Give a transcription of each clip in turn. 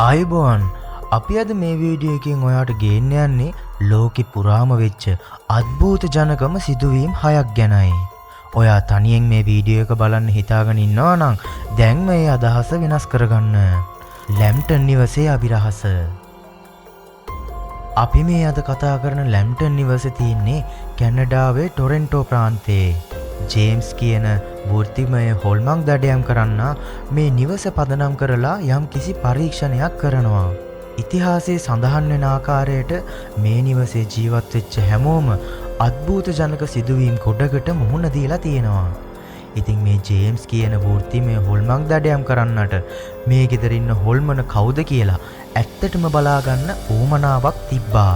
ආයුබෝවන් අපි අද මේ වීඩියෝ එකෙන් ඔයාට ගේන්න යන්නේ ලෝකෙ පුරාම වෙච්ච අద్භූත ජනකම සිදුවීම් 6ක් ගැනයි. ඔයා තනියෙන් මේ වීඩියෝ එක බලන්න හිතාගෙන ඉන්නවා නම් දැන් මේ අදහස වෙනස් කරගන්න. ලැම්ටන් නිවසේ අභිරහස. අපි මේ අද කතා කරන ලැම්ටන් නිවස තියෙන්නේ කැනඩාවේ ටොරන්ටෝ ප්‍රාන්තයේ. ජේම්ස් කියන වෘත්තිමය හොල්මන් දඩයම් කරන්න මේ නිවස පදනම් කරලා යම් කිසි පරීක්ෂණයක් කරනවා. ඉතිහාසයේ සඳහන් වෙන ආකාරයට මේ නිවසේ ජීවත් වෙච්ච හැමෝම අద్භූත ජනක සිදුවීම් ගොඩකට මුහුණ දීලා තියෙනවා. ඉතින් මේ ජේම්ස් කියන වෘත්තිමය හොල්මන් දඩයම් කරන්නට මේ ගෙදර ඉන්න හොල්මන කවුද කියලා ඇත්තටම බලාගන්න උවමනාවක් තිබ්බා.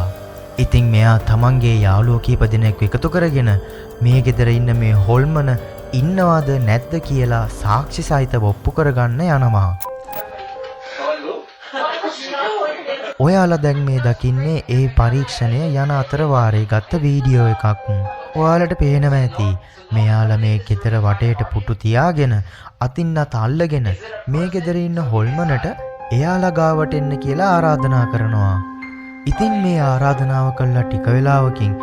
ඉතින් මෙයා තමන්ගේ යාළුවෝ කීප දෙනෙක් එකතු කරගෙන මේ ගෙදර ඉන්න මේ හොල්මන ඉන්නවද නැද්ද කියලා සාක්ෂි සහිතව ඔප්පු කරගන්න යනවා. ඔයාලා දැන් මේ දකින්නේ ඒ පරීක්ෂණය යන අතර වාරේ ගත්ත වීඩියෝ එකක්. ඔයාලට පේනවා ඇති මෙයාලා මේ ගෙදර වටේට පුටු තියාගෙන අතින් අත අල්ලගෙන මේ ගෙදර ඉන්න හොල්මනට එයාලා ගාවට එන්න කියලා ආරාධනා කරනවා. ඉතින් මේ ආරාධනාව කළා ටික වෙලාවකින්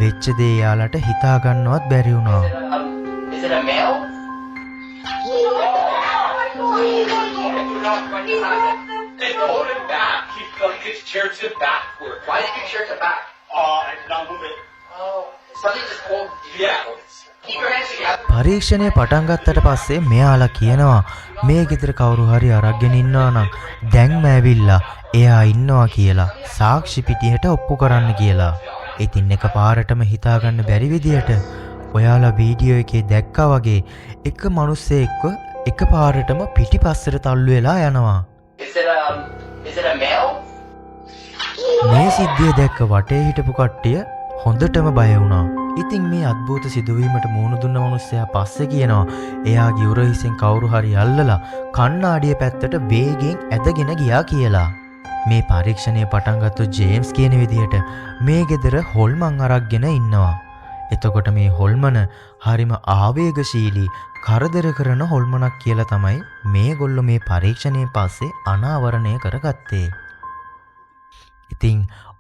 වෙච්ච දේ යාලට හිතා ගන්නවත් බැරි වුණා. Is it a male? They hold it back. Keep his chair to the backward. Why did your chair to back? I did not move it. Oh, something just pulled. Yeah. Keep your hands together. පරීක්ෂණය පටන් ගත්තට පස්සේ මෙයාලා කියනවා මේ ගෙදර කවුරු හරි අරගෙන ඉන්නවා නම් දැන්ම ඇවිල්ලා එයා ඉන්නවා කියලා සාක්ෂි පිටියට ඔප්පු කරන්න කියලා. ඉතින් එකපාරටම හිතාගන්න බැරි විදියට ඔයාලා වීඩියෝ එකේ දැක්කා වගේ එක මිනිස්සෙක්ව එකපාරටම පිටිපස්සට තල්ලු වෙලා යනවා. Is it a male? මේ සිද්ධිය දැක්ක වටේ හිටපු කට්ටිය හොඳටම බය වුණා. ඉතින් මේ අద్භූත සිදුවීමට මුහුණ දුන්න මිනිස්සයා පස්සේ කියනවා එයාගේ උර හිසෙන් කවුරු හරි අල්ලලා කණ්ණාඩිය පැත්තට වේගෙන් ඇදගෙන ගියා කියලා. මේ පරීක්ෂණය පටන් ගත්ත ජේම්ස් කියන විදිහට මේ ගෙදර හොල්මන් අරගෙන ඉන්නවා. එතකොට මේ හොල්මන හරිම ආවේගශීලී කරදර කරන හොල්මනක් කියලා තමයි මේගොල්ලෝ මේ පරීක්ෂණයෙන් පස්සේ අනාවරණය කරගත්තේ. ඉතින්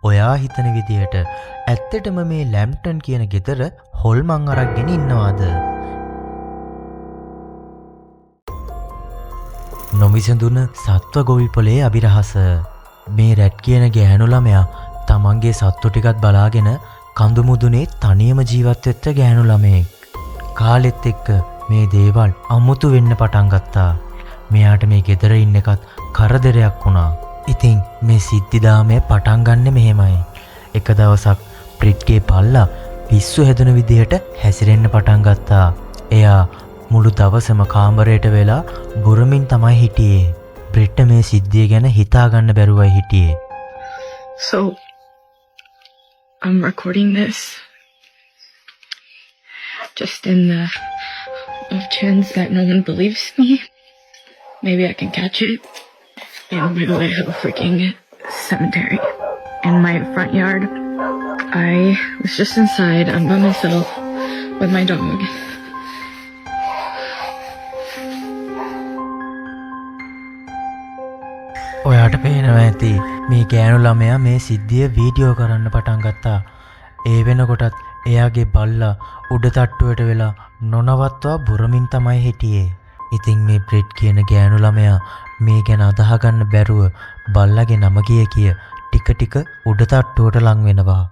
ඔයා හිතන විදිහට ඇත්තටම මේ ලැම්ටන් කියන ගෙදර හොල්මන් අරගෙන ඉන්නවාද? නොවිසඳුන සත්ව ගොවිපලේ අභිරහස. මේ රැට් කියන ගෑනු ළමයා තමන්ගේ සත්තු ටිකත් බලාගෙන කඳු මුදුනේ තනියම ජීවත් වෙච්ච ගෑනු ළමයෙක්. කාලෙත් එක්ක මේ දේවල් අමුතු වෙන්න පටන් ගත්තා. මෙයාට මේ ගෙදර ඉන්න එකත් කරදරයක් වුණා. ඉතින් මේ සිද්ධිදාමය පටන් ගන්න මෙහෙමයි. එක දවසක් ප්‍රිට්ගේ පල්ලා පිස්සු හැදෙන විදිහට හැසිරෙන්න පටන් ගත්තා. එයා මුළු දවසම කාමරයට වෙලා බුරමින් තමයි හිටියේ. බ්‍රිට් මේ සිද්ධිය ගැන හිතා ගන්න බැරුවයි හිටියේ. So, I'm recording this just in the off chance that no one believes me. Maybe I can catch it in the middle of a freaking cemetery in my front yard. I was just inside, I'm by myself with my dog. ඔයාට පේනවා ඇති මේ ගෑනු ළමයා මේ සිද්ධිය video කරන්න පටන් ගත්තා. ඒ වෙනකොටත් එයාගේ බල්ලා උඩ තට්ටුවට වෙලා නොනවත්වා බුරමින් තමයි හිටියේ. ඉතින් මේ බ්‍රිට් කියන ගෑනු ළමයා මේ ගැන අදහගන්න බැරුව බල්ලාගේ නම කිය ටික ටික උඩ තට්ටුවට ලං වෙනවා.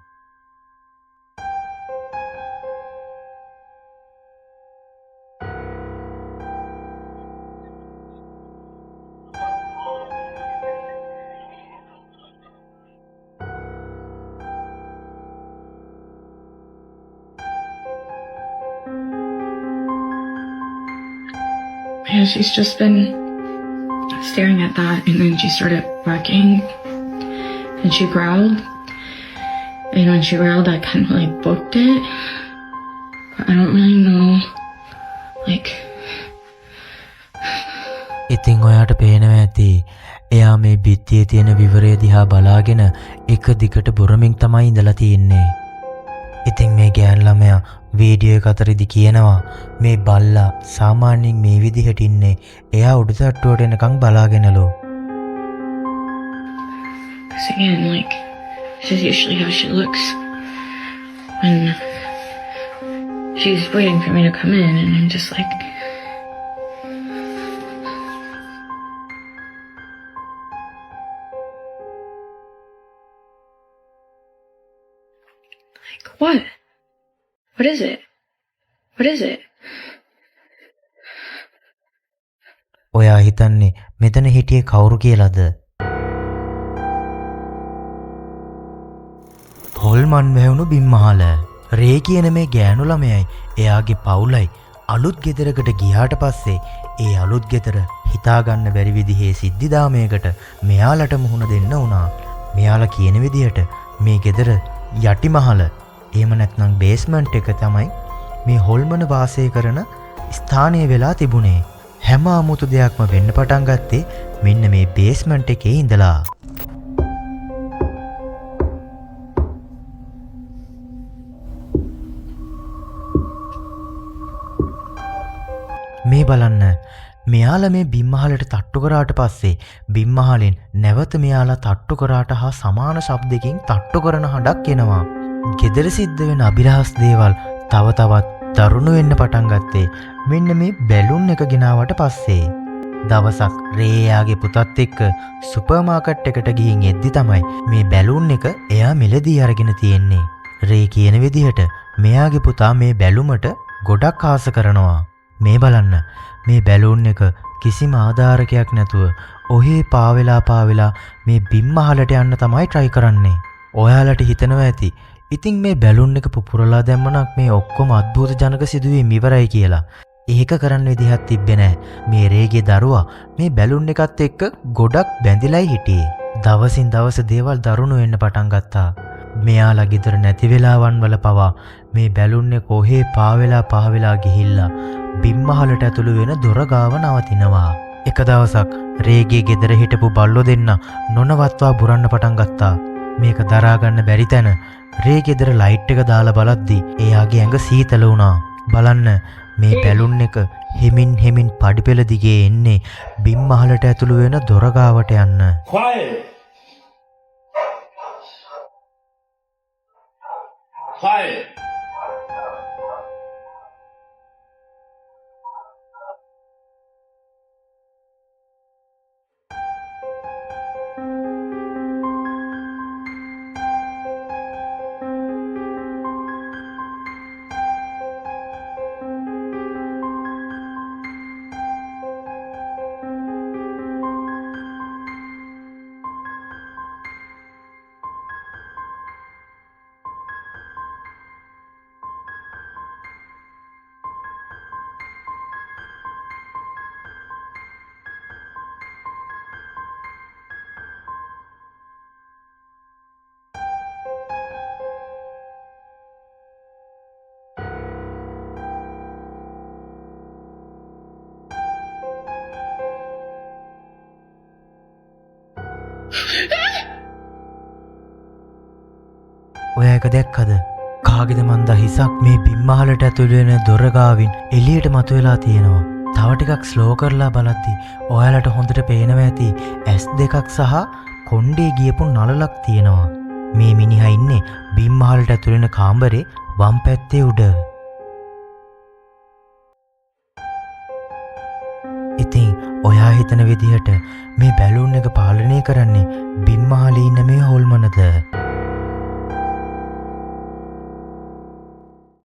Yeah, she's just been staring at that, and then she started barking, and she growled. And when she growled, I kind of like booked it, but I don't really know, like. ඉතින් ඔයාට පේනවා ඇති එයා මේ බිත්තියේ තියෙන විවරය දිහා බලාගෙන එක දිගට බුරමින් තමයි ඉඳලා තියෙන්නේ. ඉතින් මේ ගෑනු ළමයා වීඩියෝ එක අතරේදී කියනවා මේ බල්ලා සාමාන්‍යයෙන් මේ විදිහට ඉන්නේ එයා උඩ තට්ටුවට එනකන් බලාගෙනලු. looks again. Like, this is usually how she looks when she's waiting for me to come in, and I'm just like, what? What is it? What is it? ඔයා හිතන්නේ මෙතන හිටියේ කවුරු කියලාද? හොල්මන් වැහුණු බිම්මහල. රේ කියන මේ ගෑනු ළමයයි එයාගේ පවුලයි අලුත් ගෙදරකට ගියාට පස්සේ ඒ අලුත් ගෙදර හිතාගන්න බැරි විදිහේ සිද්ධිදාමයකට මෙයාලට මුහුණ දෙන්න වුණා. මෙයාලා කියන විදිහට මේ ගෙදර යටිමහල එහෙම නැත්නම් බේස්මන්ට් එක තමයි මේ හොල්මන වාසය කරන ස්ථානය වෙලා තිබුණේ. හැම අමුතු දෙයක්ම වෙන්න පටන් ගත්තේ මෙන්න මේ බේස්මන්ට් එකේ ඉඳලා. මේ බලන්න මෙයාලා මේ බිම්මහලට තට්ටු කරාට පස්සේ බිම්මහලෙන් නැවත මෙයාලා තට්ටු කරාට හා සමාන ශබ්දකින් තට්ටු කරන හඬක් එනවා. ගෙදර සිද්ධ වෙන අභිරහස් දේවල් තව තවත් දරුණු වෙන්න පටන් ගත්තේ මෙන්න මේ බැලුන් එක ගෙනාවට පස්සේ. දවසක් රේ එයාගේ පුතත් එක්ක සුපර් මාකට් එකට ගිහින් එද්දි තමයි මේ බැලුන් එක එයා මිලදී අරගෙන තියෙන්නේ. රේ කියන විදිහට මෙයාගේ පුතා මේ බැලුමට ගොඩක් ආස කරනවා. මේ බලන්න මේ බැලුන් එක කිසිම ආධාරකයක් නැතුව ඔහේ පාවෙලා මේ බිම්මහලට යන්න තමයි try කරන්නේ. ඔයාලට හිතනවා ඇති ඉතින් මේ බැලුන් එක පුපුරලා දැම්මනක් මේ ඔක්කොම අద్භූත ජනක සිදුවීම් ඉවරයි කියලා. ඒක කරන්න විදිහක් තිබ්බේ නැහැ. මේ රේගේ දරුවා මේ බැලුන් එකත් එක්ක ගොඩක් බැඳිලායි හිටියේ. දවසින් දවස දේවල් දරුණු වෙන්න පටන් ගත්තා. මෙයාලා ගෙදර නැති වෙලාවන් වල පවා මේ බැලුන් එක ඔහේ පාවෙලා ගිහිල්ලා බිම්මහලට ඇතුළු වෙන දොර ගාව නවතිනවා. එක දවසක් රේගේ ගෙදර හිටපු බල්ලෝ දෙන්න නොනවත්වා බුරන්න පටන් ගත්තා. මේක දරා ගන්න බැරි තැන රේ ගෙදර ලයිට් එක දාලා බලද්දි එයාගේ ඇඟ සීතල වුණා. බලන්න මේ බැලුන් එක හෙමින් පඩිපෙළ දිගේ එන්නේ බිම්මහලට ඇතුළු වෙන දොර ගාවට යන්න. Quiet. Quiet. ඔයා එක දැක්කද? කාගේද මන්දා හිසක් මේ බිම්මහලට ඇතුළු වෙන දොර ගාවින් එළියට මතුවලා තියෙනවා. තව ටිකක් ස්ලෝ කරලා බලද්දි ඔයාලට හොඳට පේනවා ඇති S2ක් සහ කොණ්ඩේ ගියපු නළලක් තියෙනවා. මේ මිනිහා ඉන්නේ බිම්මහලට ඇතුළු වෙන කාමරේ වම් පැත්තේ උඩ. ඉතින් ඔයා හිතන විදිහට මේ බැලුන් එක පාලනය කරන්නේ බිම්මහලේ ඉන්න මේ හොල්මනද?